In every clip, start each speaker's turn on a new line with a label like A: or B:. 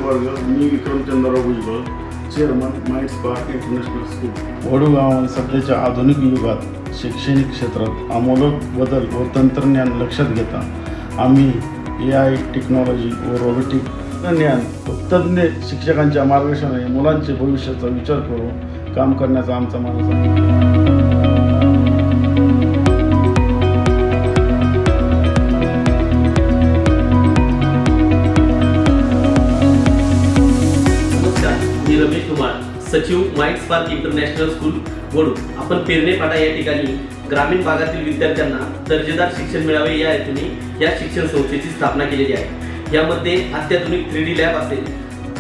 A: वर्ग. मी Vikramchandrarao Bhujbal, chairman Mind Spark International School. Vadu गावामध्ये सध्याच्या आधुनिक युगात शैक्षणिक क्षेत्रात आमूलाग्र बदल व तंत्रज्ञान लक्षात घेता आम्ही AI टेक्नॉलॉजी व रोबोटिक ज्ञान तज्ज्ञ शिक्षकांच्या मार्गदर्शनाने मुलांचे भविष्याचा विचार करून काम करण्याचा आमचा मानस आहे.
B: रमेश कुमार, सचिव माइंड स्पार्क इंटरनॅशनल स्कूल वडू. आपण पेरणेपाडा या ठिकाणी ग्रामीण भागातील विद्यार्थ्यांना दर्जेदार शिक्षण मिळावे या हेतूने या शिक्षण संस्थेची स्थापना केलेली आहे. यामध्ये अत्याधुनिक 3D लॅब असेल,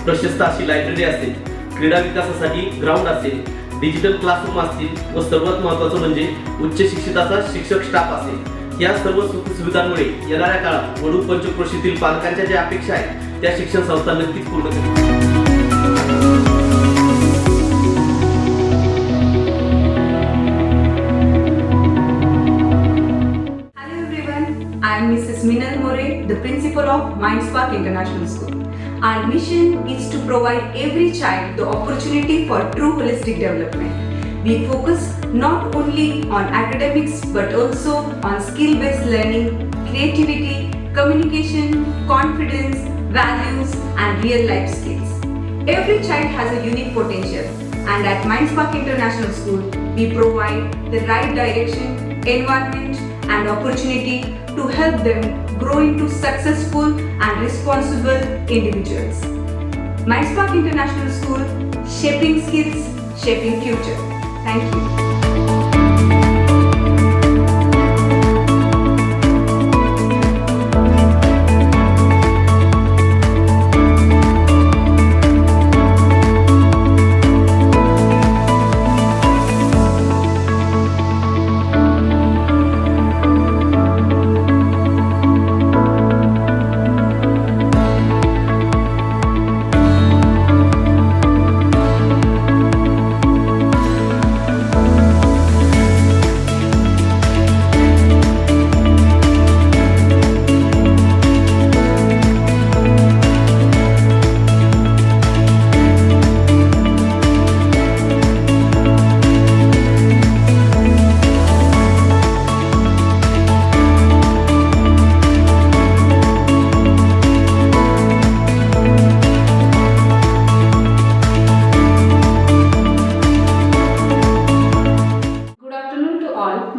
B: प्रशस्त अशी लायब्ररी असेल, क्रीडा विकासासाठी ग्राउंड असेल, डिजिटल क्लासरूम असतील व सर्वात महत्त्वाचं म्हणजे उच्च शिक्षिताचा शिक्षक स्टाफ असेल. या सर्व सुखसुविधांमुळे येणाऱ्या काळात वडू पंचक्रोशीतील पालकांच्या ज्या अपेक्षा आहेत त्या शिक्षण संस्था नक्कीच पूर्ण करतील.
C: I am Mrs. Minal More, the principal of Mind Spark International School. Our mission is to provide every child the opportunity for true holistic development. We focus not only on academics but also on skill-based learning, creativity, communication, confidence, values and real-life skills. Every child has a unique potential and at Mind Spark International School, we provide the right direction, environment and opportunity to help them grow into successful and responsible individuals. Mind Spark International School, shaping skills, shaping future. Thank you.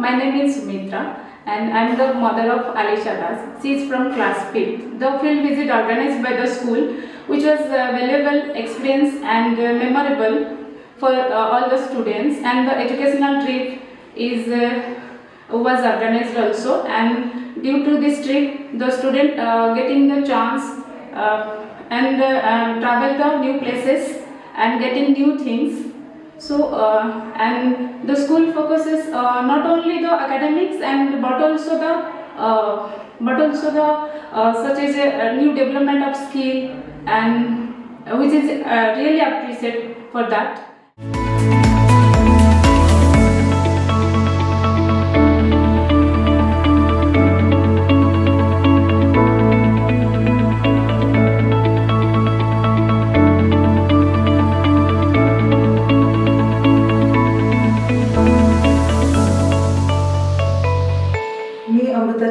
D: My name is Sumitra and I am the mother of Alisha Das. She is from class 5th. The field visit organized by the school, which was valuable experience and memorable for all the students, and the educational trip was organized also, and due to this trip the student getting the chance and travel the new places and getting new things. So and the school focuses not only the academics and but also the such as a new development of skill, and which is really appreciated for that.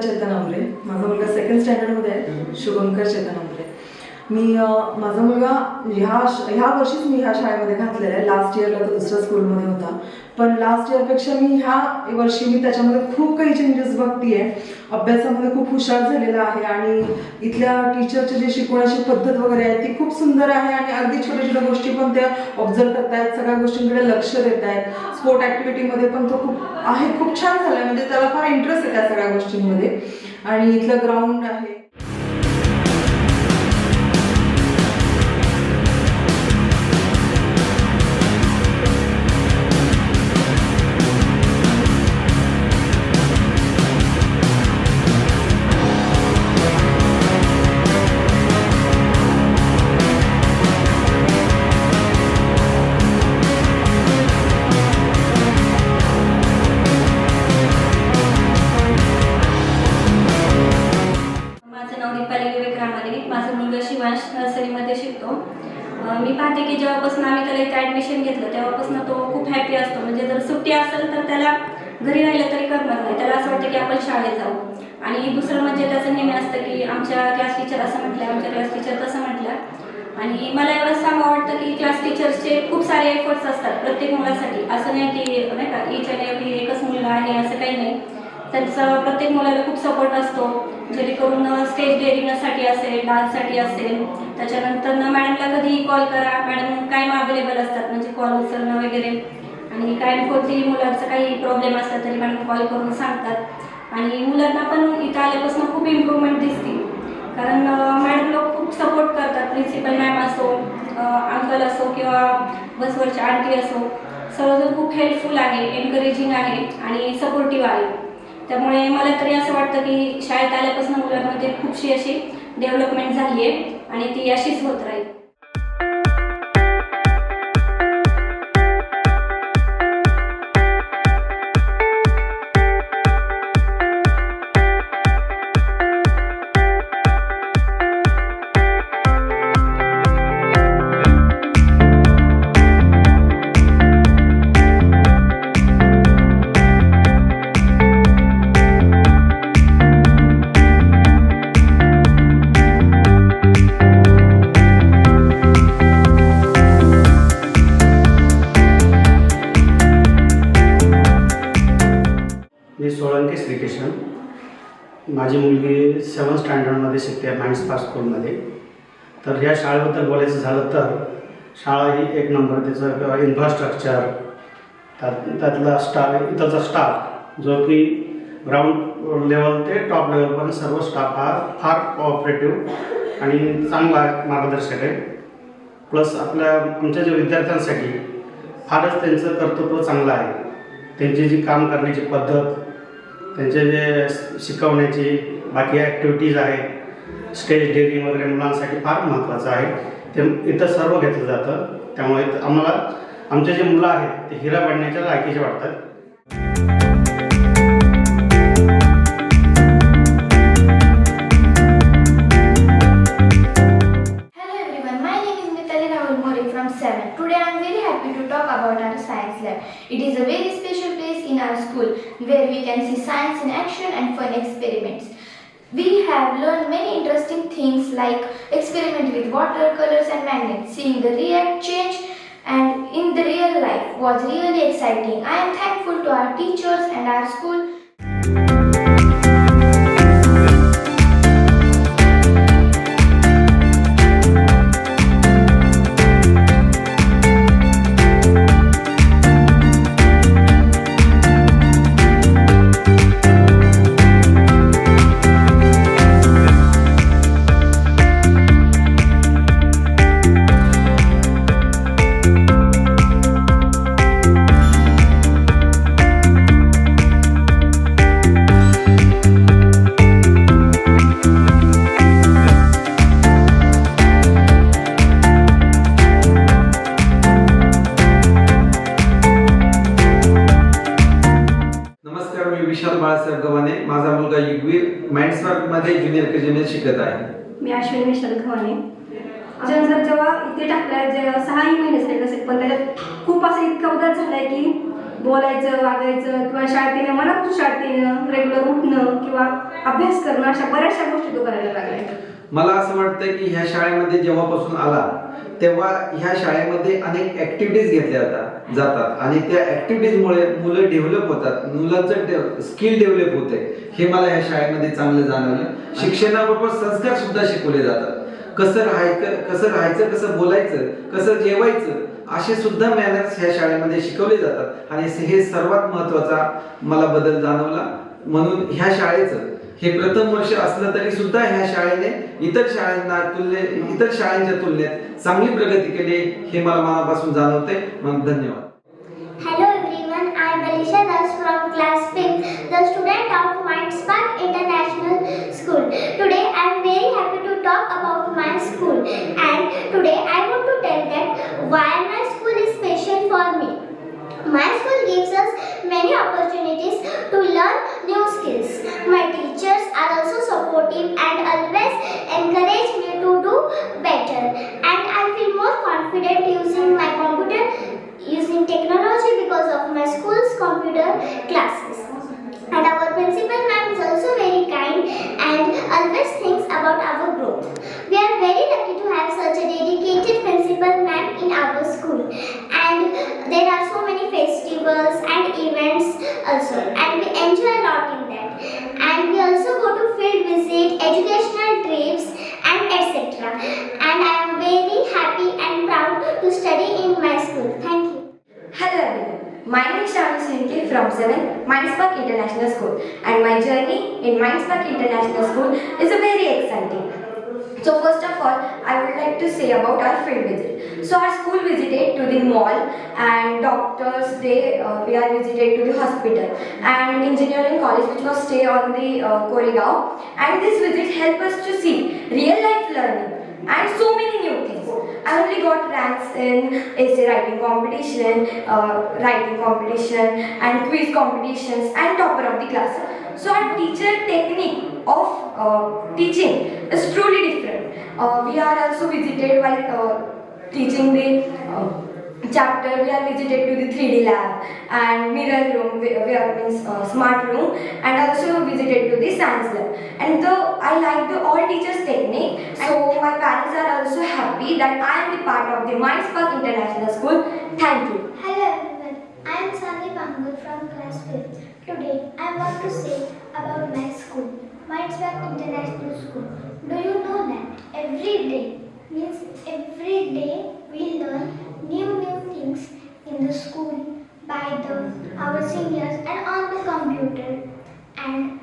E: चेतन आमरे, माझा मुलगा second स्टँडर्डमध्ये आहे. शुभंकर चेतन आमरे. माझा मुलगा ह्या वर्षीच मी ह्या शाळेमध्ये घातलेला आहे. लास्ट इयरला तो दुसऱ्या स्कूलमध्ये होता, पण लास्ट इयरपेक्षा ह्या वर्षी मी त्याच्यामध्ये खूप काही चेंजेस बघतीये. अभ्यासामध्ये खूप हुशार झालेला आहे आणि इथल्या टीचरची जी शिकवण्याची पद्धत वगैरे आहे ती खूप सुंदर आहे आणि अगदी छोट्या छोट्या गोष्टी पण त्या ऑब्झर्व करतायत, सगळ्या गोष्टींकडे लक्ष देत आहेत. स्पोर्ट ॲक्टिव्हिटीमध्ये पण तो खूप छान झाला, म्हणजे त्याला फार इंटरेस्ट आहे त्या सगळ्या गोष्टींमध्ये. आणि इथलं ग्राउंड आहे.
F: शिवांश नर्सरीमध्ये शिकतो. मी पाहते की जेव्हापासून आम्ही त्याला इथे ॲडमिशन घेतलं तेव्हापासून तो खूप हॅपी असतो. म्हणजे जर सुट्टी असेल तर त्याला घरी राहिलं तरी करमत नाही, त्याला असं वाटतं की आपण शाळेत जाऊ. आणि दुसरं म्हणजे त्याचं नेहमी असतं की आमच्या क्लास टीचर असं म्हटलं, आमच्या क्लास टीचर तसं म्हटलं. आणि मला एवढं सांगावं वाटतं की क्लास टीचर्सचे खूप सारे एफर्ट्स असतात प्रत्येक मुलासाठी. असं नाही की नाही का इच अँड एव्हरी एकच मुलगा आहे असं काही नाही. त्यांचा प्रत्येक मुलाला खूप सपोर्ट असतो, जेणेकरून स्टेज डेअरिंगसाठी असेल, डान्ससाठी असेल. त्याच्यानंतर मॅडमला कधीही कॉल करा, मॅडम कायम अवेलेबल असतात, म्हणजे कॉल उचलणं वगैरे. आणि कायम कोणतेही मुलांचा काही प्रॉब्लेम असला तरी मॅडम कॉल करून सांगतात. आणि मुलांना पण इथं आल्यापासून खूप इम्प्रूव्हमेंट दिसते, कारण मॅडम लोक खूप सपोर्ट करतात. प्रिन्सिपल मॅम असो, अंकल असो किंवा बसवरची आंटी असो, सर्वजण खूप हेल्पफुल आहे, एनकरेजिंग आहे आणि सपोर्टिव्ह आहे. त्यामुळे मला तरी असं वाटतं की शाळेत आल्यापासून मुलांमध्ये खूपशी अशी डेव्हलपमेंट झाली आहे आणि ती अशीच होत राहील.
G: मी सोळंके श्रीकृष्ण. माझी मुलगी 7th स्टँडर्डमध्ये शिकते माइंड्स पार्क स्कूलमध्ये. तर ह्या शाळेबद्दल बोलायचं झालं तर शाळा ही एक नंबर. त्याचं इन्फ्रास्ट्रक्चर, त्यातला इथलचा स्टाफ जो की ग्राउंड लेवल ते टॉप लेवलपर्यंत सर्व स्टाफ हा फार कोऑपरेटिव्ह आणि चांगला मार्गदर्शक आहे. प्लस आमच्या ज्या विद्यार्थ्यांसाठी फारच त्यांचं कर्तृत्व चांगलं आहे. त्यांची जी काम करण्याची पद्धत, त्यांचे जे शिकवण्याची बाकी ॲक्टिव्हिटीज आहेत, स्टेज डेअरिंग वगैरे मुलांसाठी फार महत्त्वाचं आहे. ते इथं सर्व घेतलं जातं. त्यामुळे आम्हाला आमचे जे मुलं आहेत ते हिरा बनण्याच्या लायकीचे वाटतात.
H: Hello everyone, my name is Mitali Rahul More from 7th. Today I am very happy to talk about our science lab. It is a very special place in our school where we can see science in action and fun experiments. We have learned many interesting things like experiment with water, colors and magnets. Seeing the react change and in the real life was really exciting. I am thankful to our teachers and our school.
I: विशाल बाळासाहेब गव्हाणे. माझा मुलगा युगवीर minds पार्कमध्ये junior K शिकत आहे.
F: मी अश्विनी विशाल गव्हाणे. जर जेव्हा इथे टाकल्या 6 महिने झाले नसेल, पण त्याच्यात खूप असं इतका बदल झालाय की बोलायचं, वागायचं किंवा शाळेत येणं, मनापासून शाळेत येणं, रेग्युलर उठणं किंवा अभ्यास करणं, अशा बऱ्याचशा गोष्टी तो करायला लागलाय.
I: मला असं वाटतं की ह्या शाळेमध्ये जेव्हापासून आला तेव्हा ह्या शाळेमध्ये अनेक ॲक्टिव्हिटीज घेतल्या जातात आणि त्या ॲक्टिव्हिटीजमुळे मुलं डेव्हलप होतात, मुलांचं स्किल डेव्हलप होते. हे मला ह्या शाळेमध्ये चांगलं जाणवलं. शिक्षणाबरोबर संस्कार सुद्धा शिकवले जातात. कसं राहायचं, कसं बोलायचं, कसं जेवायचं, असे सुद्धा मॅनर्स ह्या शाळेमध्ये शिकवले जातात आणि हे सर्वात महत्त्वाचा मला बदल जाणवला. म्हणून ह्या शाळेचं हे प्रथम वर्ष असलं तरी सुद्धा ह्या शाळेने इतर शाळांच्या तुलनेत चांगली प्रगती केली हे मला मनापासून जाणवते. मग धन्यवाद.
J: Hello everyone, I am Alisha Das from class 5th, the student of Minds Park International School. Today I am very happy to talk about my school, and today I want to tell that why my school is special for me. My school gives us many opportunities to learn new skills. My teachers are also supportive and always encourage me to do festivals and events also, and we enjoy a lot in that. And we also go to field visit, educational trips, and etc. And I am very happy and proud to study in my school. Thank you.
K: Hello everyone, my name is Shanu Sinke from 7 Minds Park International School, and my journey in Minds Park International School is a very exciting. So first of all, I would like to say about our field visit. So our school visited to the mall, and doctors we are visited to the hospital, and engineering college which was stay on the Koregaon, and this visit helped us to see real life learning and so many new things. I only got ranks in essay writing competition, and quiz competitions, and topper of the class. So our teacher technique of teaching is truly different. We are also visited while teaching the chapter. We are visited to the 3D lab and mirror room, where means smart room, and also visited to the science lab. And though I like the all teachers technique, so my parents are also happy that I am the part of the Minds Park International School. Thank you.
J: Hello everyone, I am Sani Pangur from class 5th. Today I want to say about my school, Minds Park International School. Do you know that every day we learn new things in the school by our seniors and on the computer. And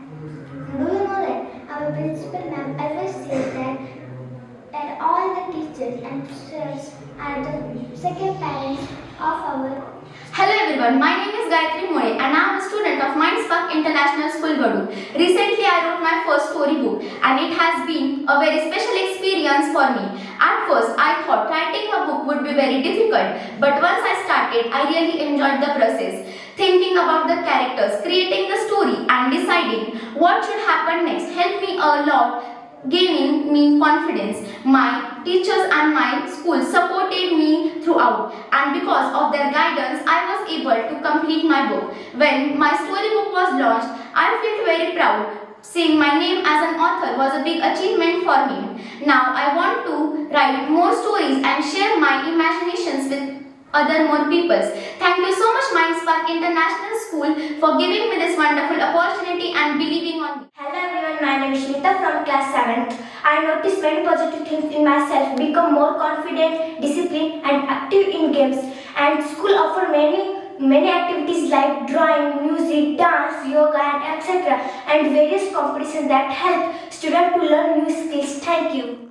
J: do you know that our principal ma'am always says that all the teachers and sirs are the second parents of our.
L: Hello everyone, my name is Gayatri More and I am a student of Minds Park International School, Vadu. Recently I wrote my first story book and it has been a very special experience for me. At first I thought writing a book would be very difficult, but once I started I really enjoyed the process. Thinking about the characters, creating the story and deciding what should happen next helped me a lot, gaining me confidence. My teachers and my school supported me throughout, and because of their guidance I was able to complete my book. When my storybook was launched, I felt very proud. Seeing my name as an author was a big achievement for me. Now I want to write more stories and share my imaginations with more people. Thank you so much Minds Park International School for giving me this wonderful opportunity and believing on me.
J: Hello everyone, my name is Shnita from class 7th. I noticed many positive things in myself, become more confident, disciplined and active in games. And school offer many activities like drawing, music, dance, yoga and etc. and various competitions that help students to learn new skills. Thank you.